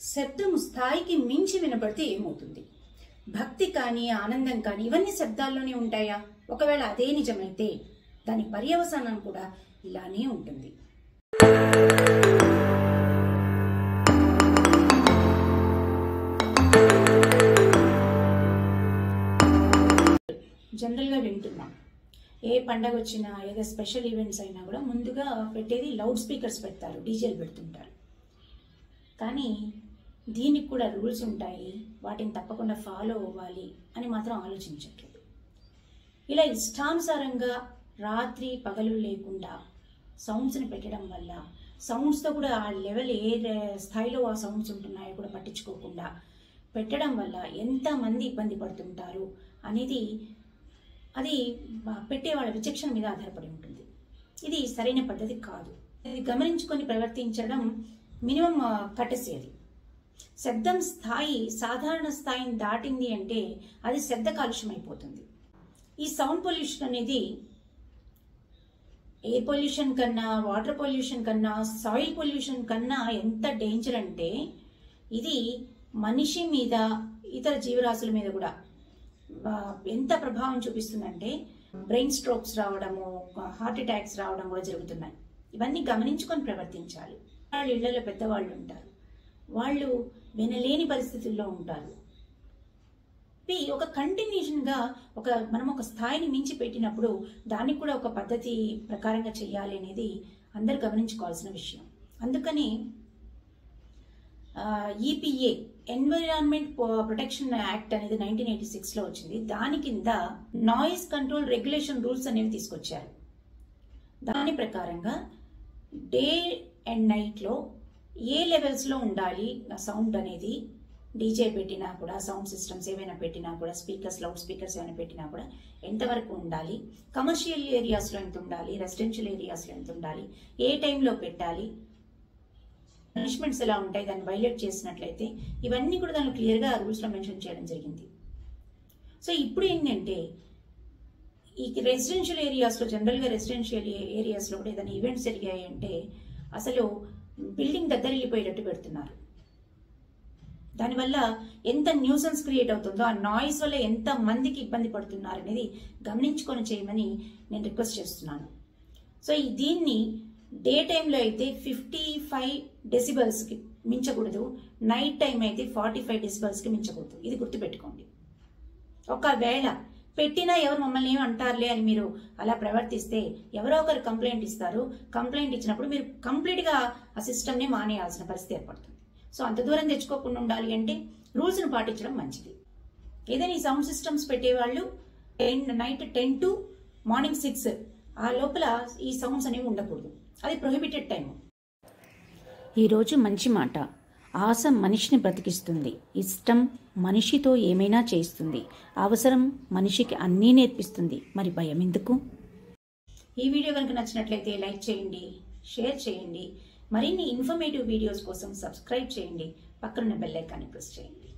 శబ్దము స్థాయికి మించి వినబడితే ఏమవుతుంది? భక్తి కానీ ఆనందం కానీ ఇవన్నీ శబ్దాల్లోనే ఉంటాయా? ఒకవేళ అదే నిజమైతే దాని పర్యవసానం కూడా ఇలానే ఉంటుంది. జనరల్గా వింటున్నాం, ఏ పండగ వచ్చినా ఏదో స్పెషల్ ఈవెంట్స్ అయినా కూడా ముందుగా పెట్టేది లౌడ్ స్పీకర్స్ పెడతారు, డీజేలు పెడుతుంటారు. కానీ దీనికి కూడా రూల్స్ ఉంటాయి, వాటిని తప్పకుండా ఫాలో అవ్వాలి అని మాత్రం ఆలోచించట్లేదు. ఇలా ఇష్టానుసారంగా రాత్రి పగలు లేకుండా సౌండ్స్ని పెట్టడం వల్ల, సౌండ్స్తో కూడా ఆ లెవెల్ ఏ స్థాయిలో ఆ సౌండ్స్ ఉంటున్నాయో కూడా పట్టించుకోకుండా పెట్టడం వల్ల ఎంతమంది ఇబ్బంది పడుతుంటారు అనేది అది పెట్టే వాళ్ళ విచక్షణ మీద ఆధారపడి ఉంటుంది. ఇది సరైన పద్ధతి కాదు. ఇది గమనించుకొని ప్రవర్తించడం మినిమం కట్టసేది. శబ్దం స్థాయి సాధారణ స్థాయిని దాటింది అంటే అది శబ్ద కాలుష్యం అయిపోతుంది. ఈ సౌండ్ పొల్యూషన్ అనేది ఎయిర్ పొల్యూషన్ కన్నా, వాటర్ పొల్యూషన్ కన్నా, సాయిల్ పొల్యూషన్ కన్నా ఎంత డేంజర్ అంటే ఇది మనిషి మీద, ఇతర జీవరాశుల మీద కూడా ఎంత ప్రభావం చూపిస్తుందంటే బ్రెయిన్ స్ట్రోక్స్ రావడము, హార్ట్ అటాక్స్ రావడం కూడా జరుగుతున్నాయి. ఇవన్నీ గమనించుకొని ప్రవర్తించాలి. వాళ్ళు ఇళ్లలో పెద్దవాళ్ళు ఉంటారు, వాళ్ళు వినలేని పరిస్థితుల్లో ఉంటారు. ఒక కంటిన్యూషన్గా మనం ఒక స్థాయిని మించి పెట్టినప్పుడు దానికి కూడా ఒక పద్ధతి ప్రకారంగా చేయాలి అనేది అందరు గమనించుకోవాల్సిన విషయం. అందుకని ఈపీఏ ఎన్విరాన్మెంట్ ప్రొటెక్షన్ యాక్ట్ అనేది 1986లో వచ్చింది. దాని కింద నాయిస్ కంట్రోల్ రెగ్యులేషన్ రూల్స్ అనేవి తీసుకొచ్చారు. దాని ప్రకారంగా డే అండ్ నైట్లో ఏ లెవెల్స్లో ఉండాలి సౌండ్ అనేది, డీజే పెట్టినా కూడా, సౌండ్ సిస్టమ్స్ ఏవైనా పెట్టినా కూడా, స్పీకర్స్, లౌడ్ స్పీకర్స్ ఏమైనా పెట్టినా కూడా ఎంతవరకు ఉండాలి, కమర్షియల్ ఏరియాస్లో ఎంత ఉండాలి, రెసిడెన్షియల్ ఏరియాస్లో ఎంత ఉండాలి, ఏ టైంలో పెట్టాలి, పనిష్మెంట్స్ ఎలా ఉంటాయి దాన్ని వైలేట్ చేసినట్లయితే, ఇవన్నీ కూడా దానిలో క్లియర్గా రూల్స్లో మెన్షన్ చేయడం జరిగింది. సో ఇప్పుడు ఏంటంటే ఈ రెసిడెన్షియల్ ఏరియాస్లో, జనరల్గా రెసిడెన్షియల్ ఏరియాస్లో కూడా ఏదైనా ఈవెంట్స్ జరిగాయి అంటే అసలు బిల్డింగ్ దగ్గర వెళ్ళిపోయేటట్టు పెడుతున్నారు. దానివల్ల ఎంత న్యూసెన్స్ క్రియేట్ అవుతుందో, ఆ నాయిస్ వల్ల ఎంత మందికి ఇబ్బంది పడుతున్నారు అనేది గమనించుకొని చేయమని నేను రిక్వెస్ట్ చేస్తున్నాను. సో దీన్ని డే టైంలో అయితే 55 డెసిబల్స్కి మించకూడదు, నైట్ టైం అయితే 45 డెసిబల్స్కి మించకూడదు. ఇది గుర్తుపెట్టుకోండి. ఒకవేళ పెట్టినా ఎవరు మమ్మల్ని ఏమి అంటారులే అని మీరు అలా ప్రవర్తిస్తే ఎవరో ఒకరు కంప్లైంట్ ఇస్తారు. కంప్లైంట్ ఇచ్చినప్పుడు మీరు కంప్లీట్గా ఆ సిస్టమ్ని మానేయాల్సిన పరిస్థితి ఏర్పడుతుంది. సో అంత దూరం తెచ్చుకోకుండా ఉండాలి అంటే రూల్స్ను పాటించడం మంచిది. ఏదైనా ఈ సౌండ్ సిస్టమ్స్ పెట్టేవాళ్ళు నైట్ 10 to మార్నింగ్ 6 ఆ లోపల ఈ సౌండ్స్ అనేవి ఉండకూడదు. అది ప్రొహిబిటెడ్ టైం. ఈరోజు మంచి మాట. ఆశ మనిషిని బ్రతికిస్తుంది, ఇష్టం మనిషితో ఏమైనా చేస్తుంది, అవసరం మనిషికి అన్నీ నేర్పిస్తుంది. మరి భయం ఎందుకు? ఈ వీడియో కనుక నచ్చినట్లయితే లైక్ చేయండి, షేర్ చేయండి. మరిన్ని ఇన్ఫర్మేటివ్ వీడియోస్ కోసం సబ్స్క్రైబ్ చేయండి, పక్కనున్న బెల్ ఐకాన్ని ప్రెస్ చేయండి.